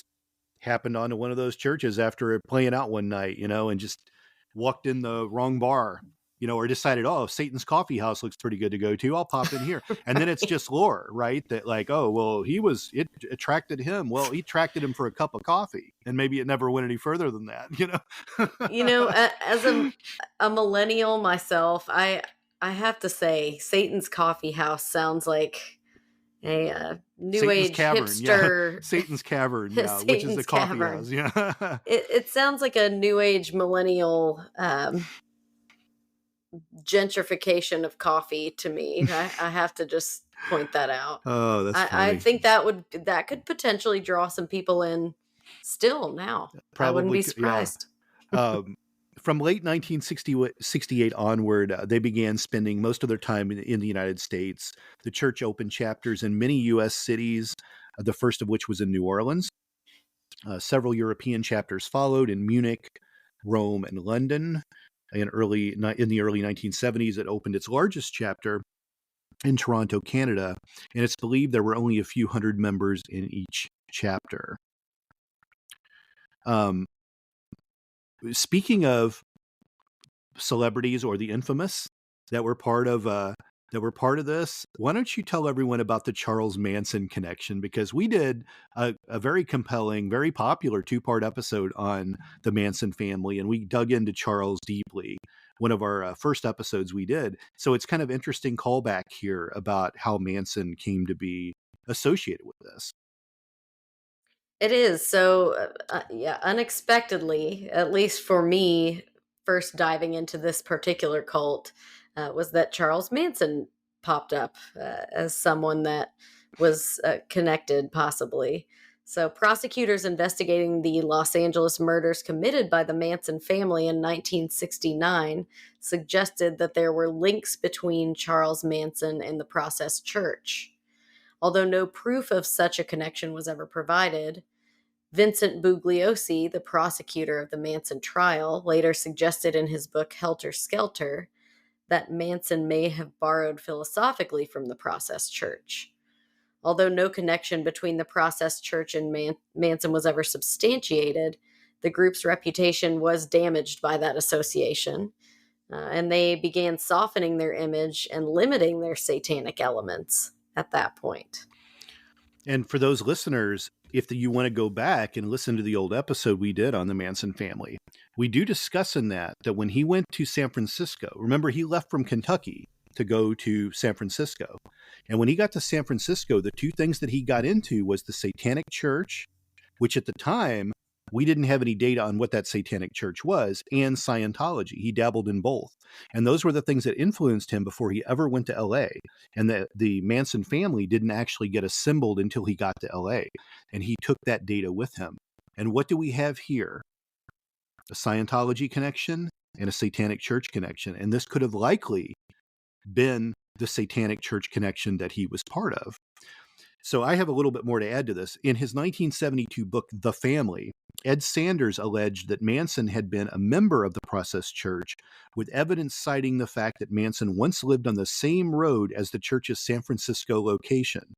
happened onto one of those churches after playing out one night, and just walked in the wrong bar, or decided, oh, Satan's Coffee House looks pretty good to go to. I'll pop in here. And then it's just lore, right? That like, oh, well, it attracted him. Well, he attracted him for a cup of coffee, and maybe it never went any further than that, As a millennial myself, I have to say Satan's Coffee House sounds like a new Satan's age Cavern, hipster. Yeah. Satan's Cavern, yeah, Satan's which is the coffee Cavern. house. Yeah. It sounds like a new age millennial gentrification of coffee to me. I have to just point that out. Oh, that's funny. I think that could potentially draw some people in still now. Probably, I wouldn't be surprised. Yeah. from late 1968 onward, they began spending most of their time in the United States. The church opened chapters in many U.S. cities, the first of which was in New Orleans. Several European chapters followed in Munich, Rome, and London. In the early 1970s, it opened its largest chapter in Toronto, Canada, and it's believed there were only a few hundred members in each chapter. Speaking of celebrities or the infamous that were part of this, why don't you tell everyone about the Charles Manson connection? Because we did a very compelling, very popular 2-part episode on the Manson family, and we dug into Charles deeply. One of our first episodes we did. So it's kind of interesting callback here about how Manson came to be associated with this. It is. So, yeah, unexpectedly, at least for me, first diving into this particular cult was that Charles Manson popped up as someone that was connected, possibly. So, prosecutors investigating the Los Angeles murders committed by the Manson family in 1969 suggested that there were links between Charles Manson and the Process Church. Although no proof of such a connection was ever provided, Vincent Bugliosi, the prosecutor of the Manson trial, later suggested in his book Helter Skelter that Manson may have borrowed philosophically from the Process Church. Although no connection between the Process Church and Manson was ever substantiated, the group's reputation was damaged by that association, and they began softening their image and limiting their satanic elements at that point. And for those listeners, if you want to go back and listen to the old episode we did on the Manson family, we do discuss in that when he went to San Francisco, remember he left from Kentucky to go to San Francisco. And when he got to San Francisco, the two things that he got into was the Satanic Church, which at the time, we didn't have any data on what that Satanic Church was, and Scientology. He dabbled in both. And those were the things that influenced him before he ever went to LA. And the Manson family didn't actually get assembled until he got to LA. And he took that data with him. And what do we have here? A Scientology connection and a Satanic Church connection. And this could have likely been the Satanic Church connection that he was part of. So I have a little bit more to add to this. In his 1972 book, The Family, Ed Sanders alleged that Manson had been a member of the Process Church, with evidence citing the fact that Manson once lived on the same road as the church's San Francisco location.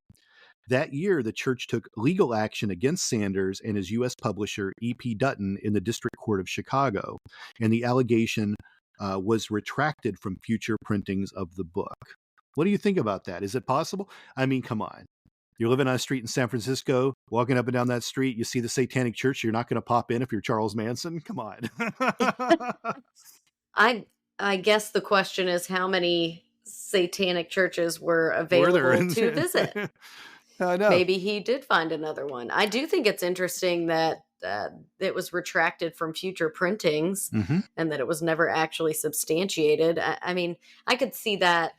That year, the church took legal action against Sanders and his U.S. publisher, E.P. Dutton, in the District Court of Chicago, and the allegation was retracted from future printings of the book. What do you think about that? Is it possible? I mean, come on. You're living on a street in San Francisco, walking up and down that street, you see the Satanic Church, you're not going to pop in if you're Charles Manson? Come on. I guess the question is how many satanic churches were available to visit. I know. Maybe he did find another one. I do think it's interesting that it was retracted from future printings and that it was never actually substantiated. I mean, I could see that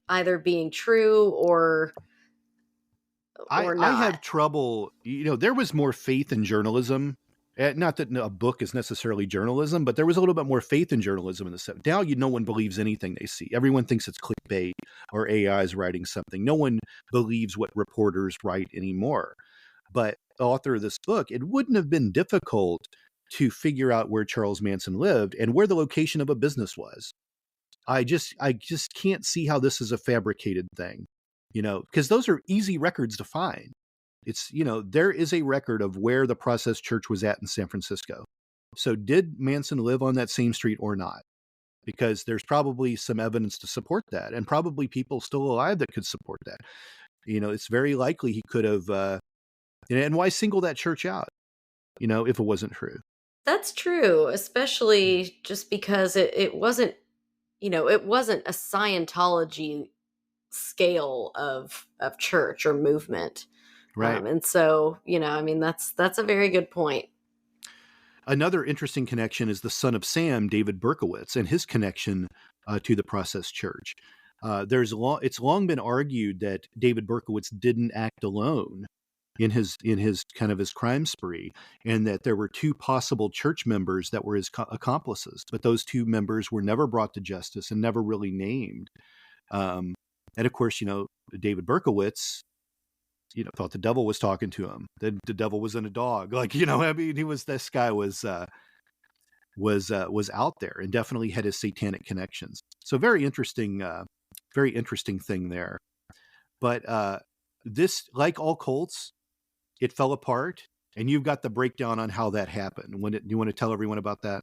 either being true or not. I have trouble, there was more faith in journalism. Not that a book is necessarily journalism, but there was a little bit more faith in journalism in the 70s. Now, no one believes anything they see. Everyone thinks it's clickbait or AI is writing something. No one believes what reporters write anymore. But the author of this book, it wouldn't have been difficult to figure out where Charles Manson lived and where the location of a business was. I just can't see how this is a fabricated thing, because those are easy records to find. It's, there is a record of where the Process Church was at in San Francisco. So did Manson live on that same street or not? Because there's probably some evidence to support that, and probably people still alive that could support that. It's very likely he could have, and why single that church out, if it wasn't true? That's true, especially just because it wasn't, it wasn't a Scientology scale of church or movement. Right. And so, that's a very good point. Another interesting connection is the son of Sam, David Berkowitz, and his connection to the Process Church. It's long been argued that David Berkowitz didn't act alone in his kind of his crime spree, and that there were two possible church members that were his accomplices, but those two members were never brought to justice and never really named. And of course, David Berkowitz, thought the devil was talking to him. That the devil was in a dog. Like, I mean, this guy was out there and definitely had his satanic connections. So very interesting thing there. But this, like all cults, it fell apart, and you've got the breakdown on how that happened. You want to tell everyone about that?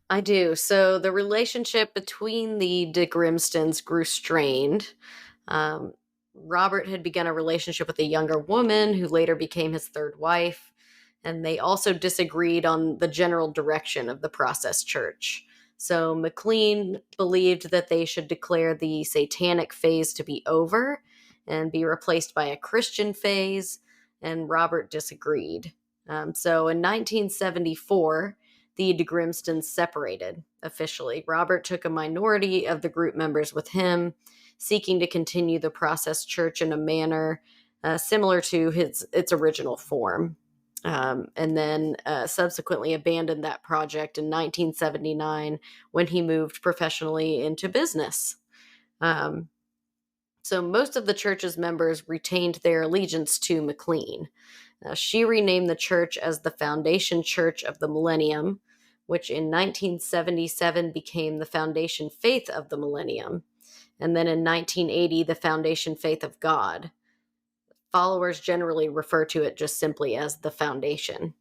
I do. So the relationship between the de Grimstons grew strained. Robert had begun a relationship with a younger woman who later became his third wife, and they also disagreed on the general direction of the Process Church. So McLean believed that they should declare the satanic phase to be over and be replaced by a Christian phase, and Robert disagreed. So in 1974, the de Grimstons separated officially. Robert took a minority of the group members with him, seeking to continue the Process Church in a manner similar to its original form. And then subsequently abandoned that project in 1979 when he moved professionally into business. So most of the church's members retained their allegiance to McLean. She renamed the church as the Foundation Church of the Millennium, which in 1977 became the Foundation Faith of the Millennium. And then in 1980, the Foundation Faith of God. Followers generally refer to it just simply as the Foundation.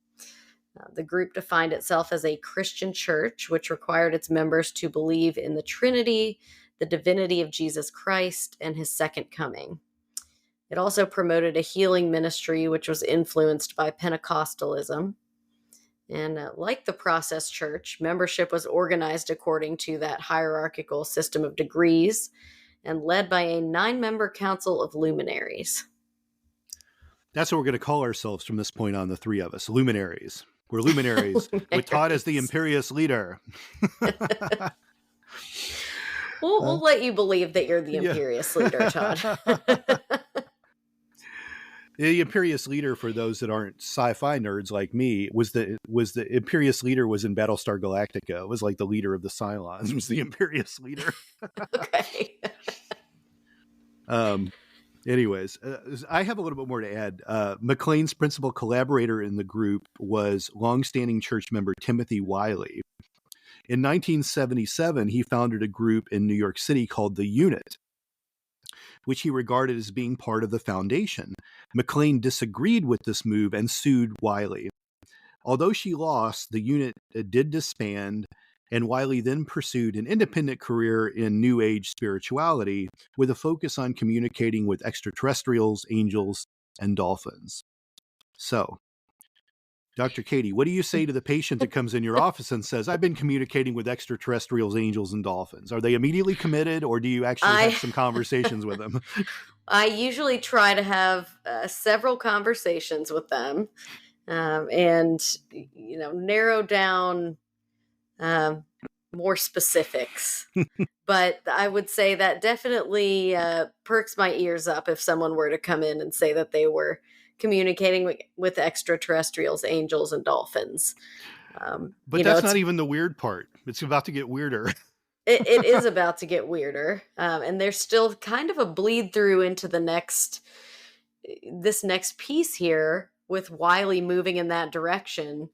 The group defined itself as a Christian church, which required its members to believe in the Trinity, the divinity of Jesus Christ, and his second coming. It also promoted a healing ministry, which was influenced by Pentecostalism. And like the Process Church, membership was organized according to that hierarchical system of degrees and led by a 9-member council of luminaries. That's what we're going to call ourselves from this point on, the three of us, luminaries. We're luminaries, with Todd as the imperious leader. We'll let you believe that you're the imperious leader, Todd. The imperious leader, for those that aren't sci-fi nerds like me, was the imperious leader was in Battlestar Galactica. It was like the leader of the Cylons. It was the imperious leader. Okay. Anyways, I have a little bit more to add. McLean's principal collaborator in the group was longstanding church member Timothy Wiley. In 1977, he founded a group in New York City called The Unit, which he regarded as being part of the Foundation. McLean disagreed with this move and sued Wiley. Although she lost, the Unit did disband, and Wiley then pursued an independent career in New Age spirituality with a focus on communicating with extraterrestrials, angels, and dolphins. So, Dr. Katie, what do you say to the patient that comes in your office and says, I've been communicating with extraterrestrials, angels, and dolphins? Are they immediately committed, or do you actually have some conversations with them? I usually try to have several conversations with them and, narrow down more specifics. But I would say that definitely perks my ears up if someone were to come in and say that they were communicating with extraterrestrials, angels, and dolphins. But that's not even the weird part. It's about to get weirder. It is about to get weirder. And there's still kind of a bleed through into this next piece here with Wiley moving in that direction.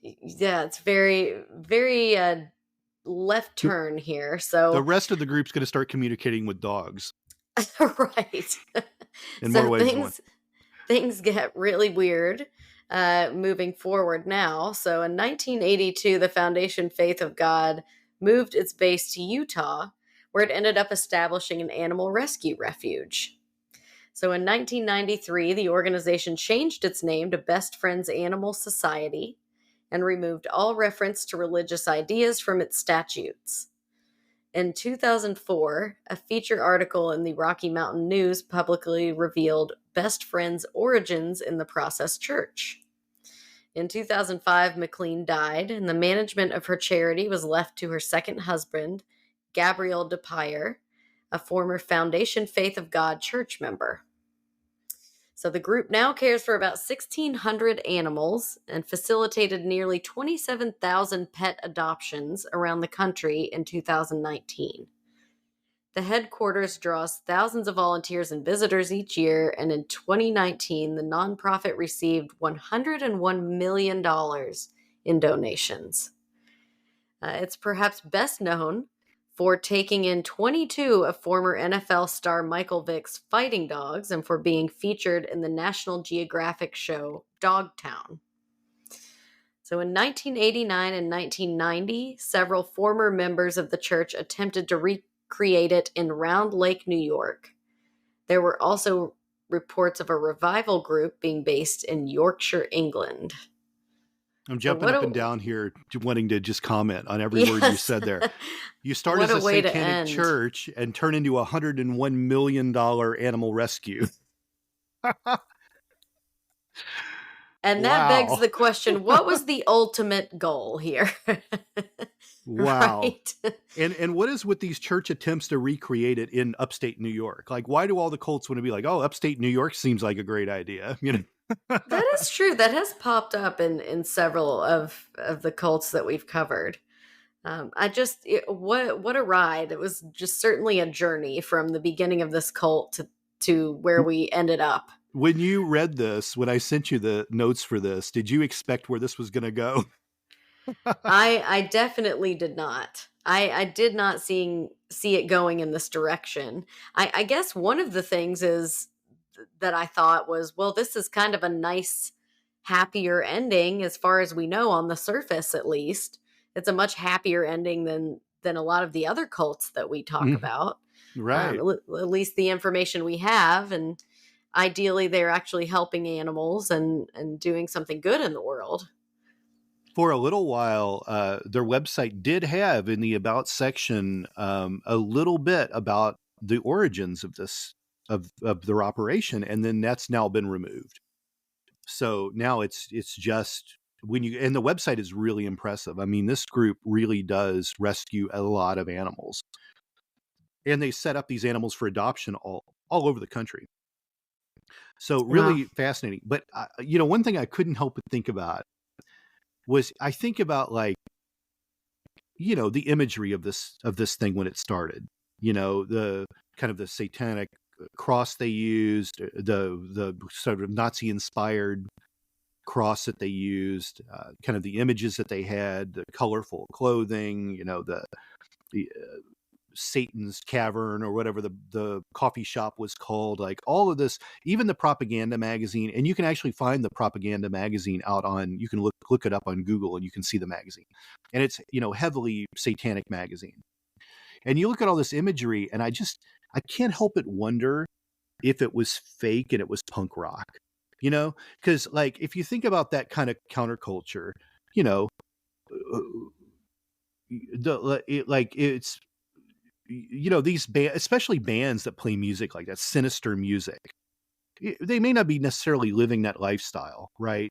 It's very, very left turn here. So the rest of the group's going to start communicating with dogs. Right. In more ways than one. Things get really weird moving forward now. So in 1982, the Foundation Faith of God moved its base to Utah, where it ended up establishing an animal rescue refuge. So in 1993, the organization changed its name to Best Friends Animal Society and removed all reference to religious ideas from its statutes. In 2004, a feature article in the Rocky Mountain News publicly revealed Best Friends' origins in the Process Church. In 2005, McLean died, and the management of her charity was left to her second husband, Gabriel DePire, a former Foundation Faith of God church member. So the group now cares for about 1,600 animals and facilitated nearly 27,000 pet adoptions around the country in 2019. The headquarters draws thousands of volunteers and visitors each year, and in 2019, the nonprofit received $101 million in donations. It's perhaps best known for taking in 22 of former NFL star Michael Vick's fighting dogs and for being featured in the National Geographic show Dogtown. So in 1989 and 1990, several former members of the church attempted to recreate it in Round Lake, New York. There were also reports of a revival group being based in Yorkshire, England. I'm jumping up and down here wanting to just comment on every word you said there. You start as a satanic church and turn into a $101 million animal rescue. And that begs the question, what was the ultimate goal here? Wow. Right? And what is with these church attempts to recreate it in upstate New York? Like, why do all the cults want to be like, oh, upstate New York seems like a great idea? You know? That is true. That has popped up in several of the cults that we've covered. What a ride. It was just certainly a journey from the beginning of this cult to where we ended up. When you read this, when I sent you the notes for this, did you expect where this was going to go? I definitely did not. I did not see it going in this direction. I guess one of the things is that I thought was, well, this is kind of a nice, happier ending as far as we know on the surface, at least. It's a much happier ending than a lot of the other cults that we talk about. Right. At least the information we have. And ideally, they're actually helping animals and doing something good in the world. For a little while, their website did have in the About section a little bit about the origins of this, of their operation, and then that's now been removed. So now it's just and the website is really impressive. I mean, this group really does rescue a lot of animals, and they set up these animals for adoption all over the country. So really fascinating. But one thing I couldn't help but think about was I think about, like, the imagery of this thing when it started. The kind of the satanic cross they used, the sort of Nazi-inspired cross that they used, kind of the images that they had, the colorful clothing, the Satan's Cavern or whatever the coffee shop was called, like all of this, even the propaganda magazine. And you can actually find the propaganda magazine you can look it up on Google and you can see the magazine. And it's, heavily satanic magazine. And you look at all this imagery and I can't help but wonder if it was fake and it was punk rock, because, like, if you think about that kind of counterculture, it's, these especially bands that play music like that, sinister music, they may not be necessarily living that lifestyle, right?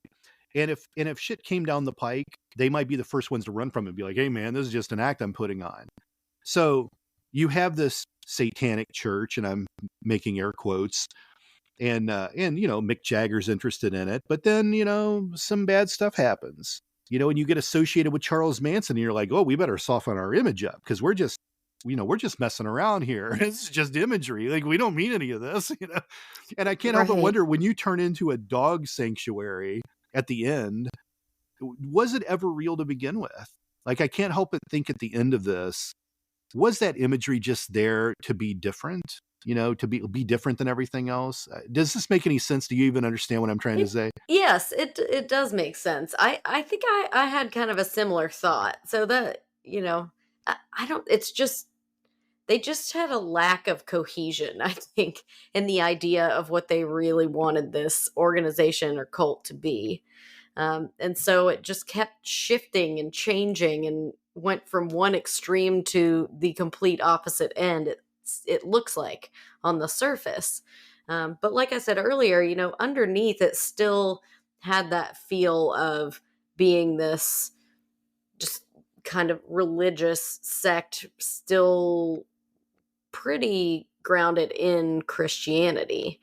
And if shit came down the pike, they might be the first ones to run from it and be like, hey man, this is just an act I'm putting on. So you have this satanic church, and I'm making air quotes, and Mick Jagger's interested in it, but then, some bad stuff happens, and you get associated with Charles Manson, and you're like, oh, we better soften our image up because we're just messing around here. It's just imagery. Like, we don't mean any of this, And I can't help but wonder, when you turn into a dog sanctuary at the end, was it ever real to begin with? Like, I can't help but think at the end of this, was that imagery just there to be different? To be different than everything else? Does this make any sense? Do you even understand what I'm trying to say? Yes, it does make sense. I think I had kind of a similar thought. So that, I don't, it's just, they just had a lack of cohesion, I think, in the idea of what they really wanted this organization or cult to be. And so it just kept shifting and changing and went from one extreme to the complete opposite end, it looks like on the surface. But like I said earlier, underneath it still had that feel of being this just kind of religious sect, still pretty grounded in Christianity.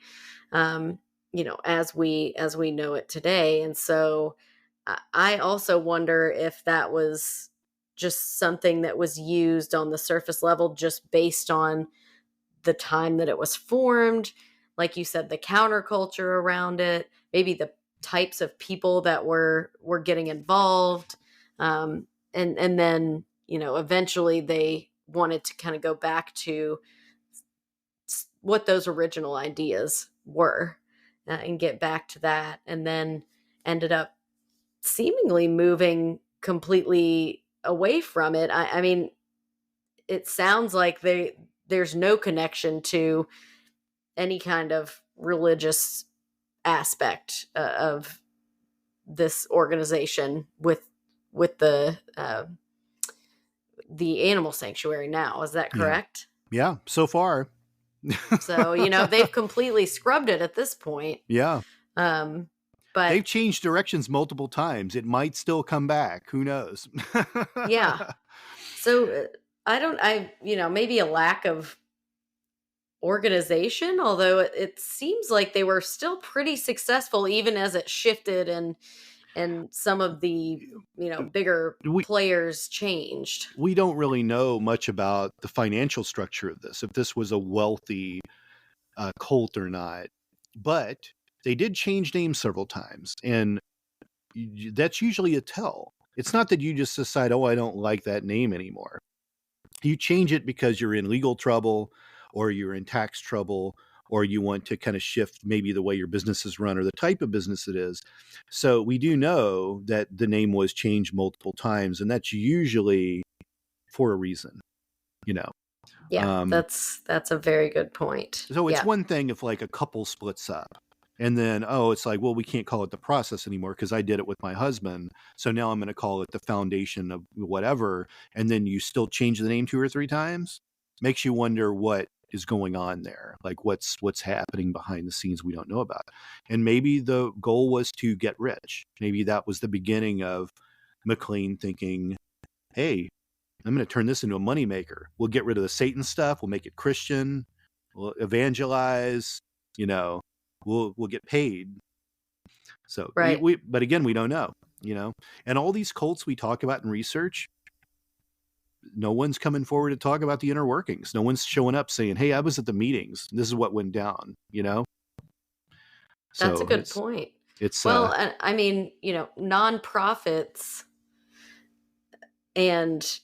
as we know it today. And so I also wonder if that was just something that was used on the surface level, just based on the time that it was formed. Like you said, the counterculture around it, maybe the types of people that were getting involved. And then, eventually they wanted to kind of go back to what those original ideas were, and get back to that, and then ended up seemingly moving completely away from it. I mean, it sounds like there's no connection to any kind of religious aspect of this organization with the animal sanctuary now. Is that correct? Yeah, so far. So, they've completely scrubbed it at this point. Yeah. But they've changed directions multiple times. It might still come back. Who knows? Yeah. So maybe a lack of organization, although it seems like they were still pretty successful even as it shifted and some of the bigger players changed. We don't really know much about the financial structure of this, if this was a wealthy cult or not, but they did change names several times, and that's usually a tell. It's not that you just decide, oh, I don't like that name anymore. You change it because you're in legal trouble, or you're in tax trouble, or you want to kind of shift maybe the way your business is run or the type of business it is. So we do know that the name was changed multiple times, and that's usually for a reason, Yeah, that's a very good point. So it's one thing if like a couple splits up, and then, it's like, well, we can't call it the process anymore because I did it with my husband. So now I'm going to call it the foundation of whatever. And then you still change the name 2 or 3 times. Makes you wonder what is going on there. Like what's happening behind the scenes we don't know about. And maybe the goal was to get rich. Maybe that was the beginning of McLean thinking, hey, I'm going to turn this into a moneymaker. We'll get rid of the Satan stuff. We'll make it Christian. We'll evangelize, we'll get paid. So, right. But again, we don't know, and all these cults we talk about in research, no one's coming forward to talk about the inner workings. No one's showing up saying, hey, I was at the meetings. This is what went down, So that's a good point. It's I mean, nonprofits and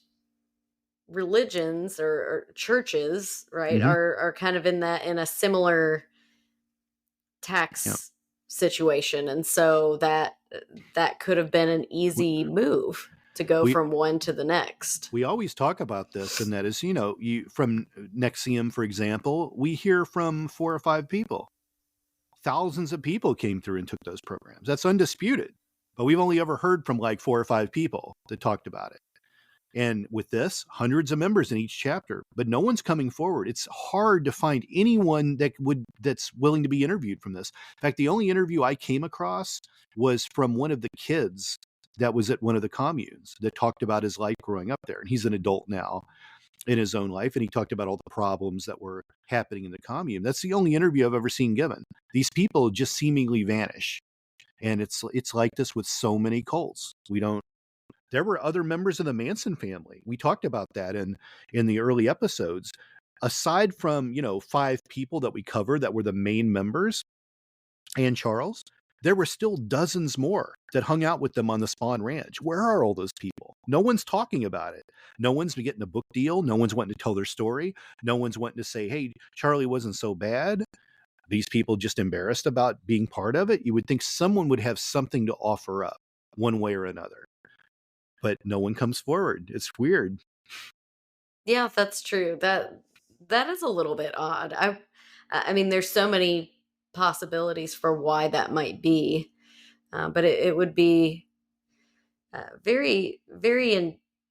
religions or churches, right, mm-hmm. are kind of in a similar tax situation, and so that could have been an easy move to go from one to the next. We always talk about this, and that is, you from Nexium, for example, we hear from 4 or 5 people. Thousands of people came through and took those programs. That's undisputed. But we've only ever heard from like 4 or 5 people that talked about it. And with this, hundreds of members in each chapter, but no one's coming forward. It's hard to find anyone that's willing to be interviewed from this. In fact, the only interview I came across was from one of the kids that was at one of the communes that talked about his life growing up there. And he's an adult now in his own life. And he talked about all the problems that were happening in the commune. That's the only interview I've ever seen given. These people just seemingly vanish. And it's like this with so many cults. There were other members of the Manson family. We talked about that in the early episodes. Aside from, 5 people that we covered that were the main members and Charles, there were still dozens more that hung out with them on the Spawn Ranch. Where are all those people? No one's talking about it. No one's getting a book deal. No one's wanting to tell their story. No one's wanting to say, hey, Charlie wasn't so bad. These people just embarrassed about being part of it. You would think someone would have something to offer up one way or another. But no one comes forward. It's weird. Yeah, that's true. That is a little bit odd. I mean, there's so many possibilities for why that might be, but it would be very, very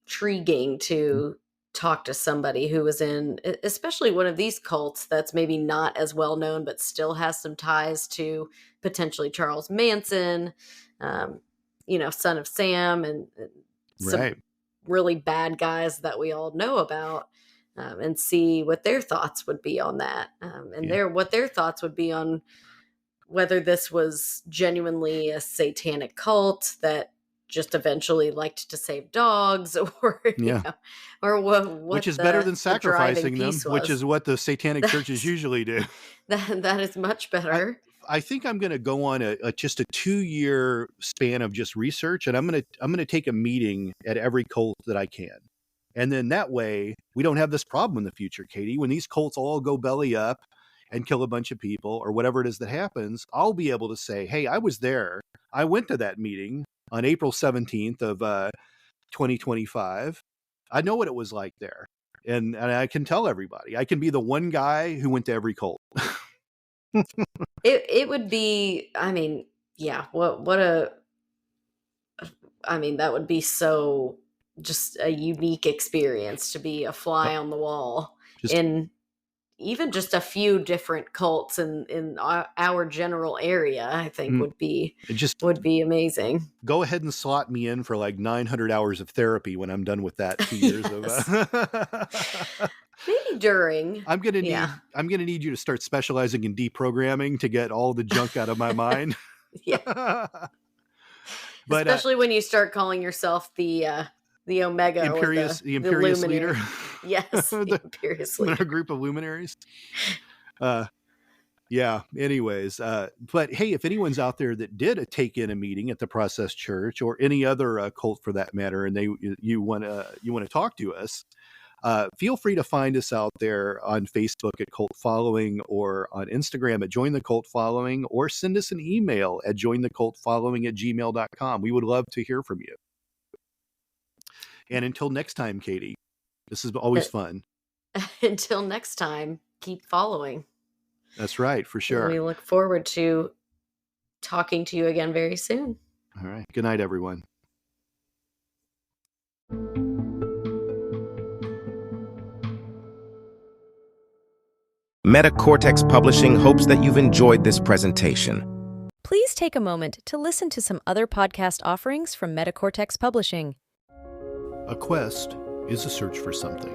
intriguing to talk to somebody who was in, especially one of these cults that's maybe not as well known, but still has some ties to potentially Charles Manson, Son of Sam, and some really bad guys that we all know about, and see what their thoughts would be on that, what their thoughts would be on whether this was genuinely a satanic cult that just eventually liked to save dogs, or or what which is better than sacrificing them, which is what the satanic churches usually do. That is much better. I think I'm going to go on just a 2-year span of just research, and I'm going to take a meeting at every cult that I can. And then that way we don't have this problem in the future, Katie. When these cults all go belly up and kill a bunch of people or whatever it is that happens, I'll be able to say, hey, I was there. I went to that meeting on April 17th of 2025. I know what it was like there. And I can tell everybody. I can be the one guy who went to every cult. It would be, that would be so just a unique experience to be a fly on the wall in even just a few different cults in our general area. I think would be amazing. Go ahead and slot me in for like 900 hours of therapy when I'm done with that 2 years of maybe during. I'm gonna need you to start specializing in deprogramming to get all the junk out of my mind. Yeah. But, especially when you start calling yourself the Omega, the Imperious leader. Yes, the Imperious leader. A group of luminaries. Anyways, but hey, if anyone's out there that did take in a meeting at the Process Church or any other cult for that matter, and you want to talk to us, feel free to find us out there on Facebook at Cult Following, or on Instagram at Join the Cult Following, or send us an email at jointhecultfollowing@gmail.com. We would love to hear from you. And until next time, Katie, this is always fun. Until next time, keep following. That's right, for sure. We look forward to talking to you again very soon. All right. Good night, everyone. Metacortex Publishing hopes that you've enjoyed this presentation. Please take a moment to listen to some other podcast offerings from Metacortex Publishing. A quest is a search for something.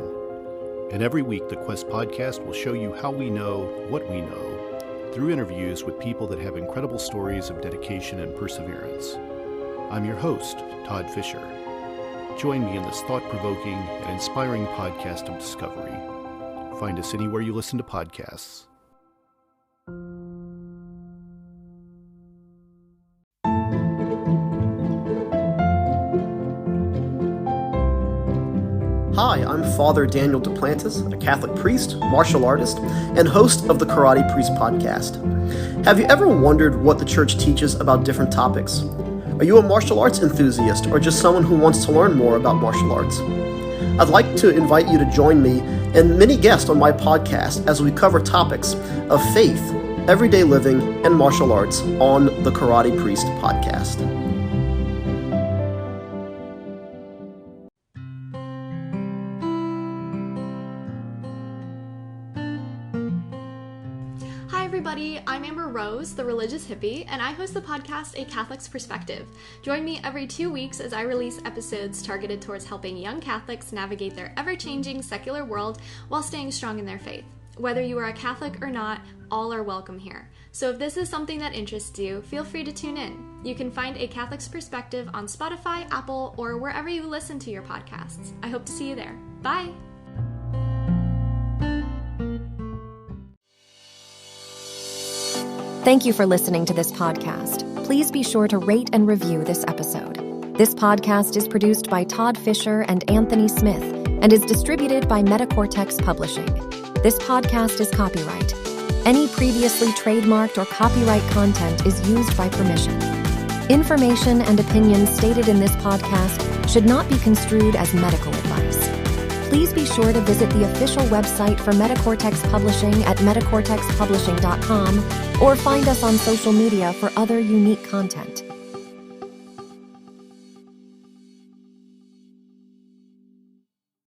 And every week, the Quest podcast will show you how we know what we know through interviews with people that have incredible stories of dedication and perseverance. I'm your host, Todd Fischer. Join me in this thought-provoking and inspiring podcast of discovery. Find us anywhere you listen to podcasts. Hi, I'm Father Daniel Duplantis, a Catholic priest, martial artist, and host of the Karate Priest podcast. Have you ever wondered what the church teaches about different topics? Are you a martial arts enthusiast or just someone who wants to learn more about martial arts? I'd like to invite you to join me and many guests on my podcast as we cover topics of faith, everyday living, and martial arts on the Karate Priest podcast. I'm Amber Rose, the religious hippie, and I host the podcast A Catholic's Perspective. Join me every 2 weeks as I release episodes targeted towards helping young Catholics navigate their ever-changing secular world while staying strong in their faith. Whether you are a Catholic or not, all are welcome here. So if this is something that interests you, feel free to tune in. You can find A Catholic's Perspective on Spotify, Apple, or wherever you listen to your podcasts. I hope to see you there. Bye! Thank you for listening to this podcast. Please be sure to rate and review this episode. This podcast is produced by Todd Fischer and Anthony Smith and is distributed by Metacortex Publishing. This podcast is copyright. Any previously trademarked or copyright content is used by permission. Information and opinions stated in this podcast should not be construed as medical advice. Please be sure to visit the official website for Metacortex Publishing at metacortexpublishing.com or find us on social media for other unique content.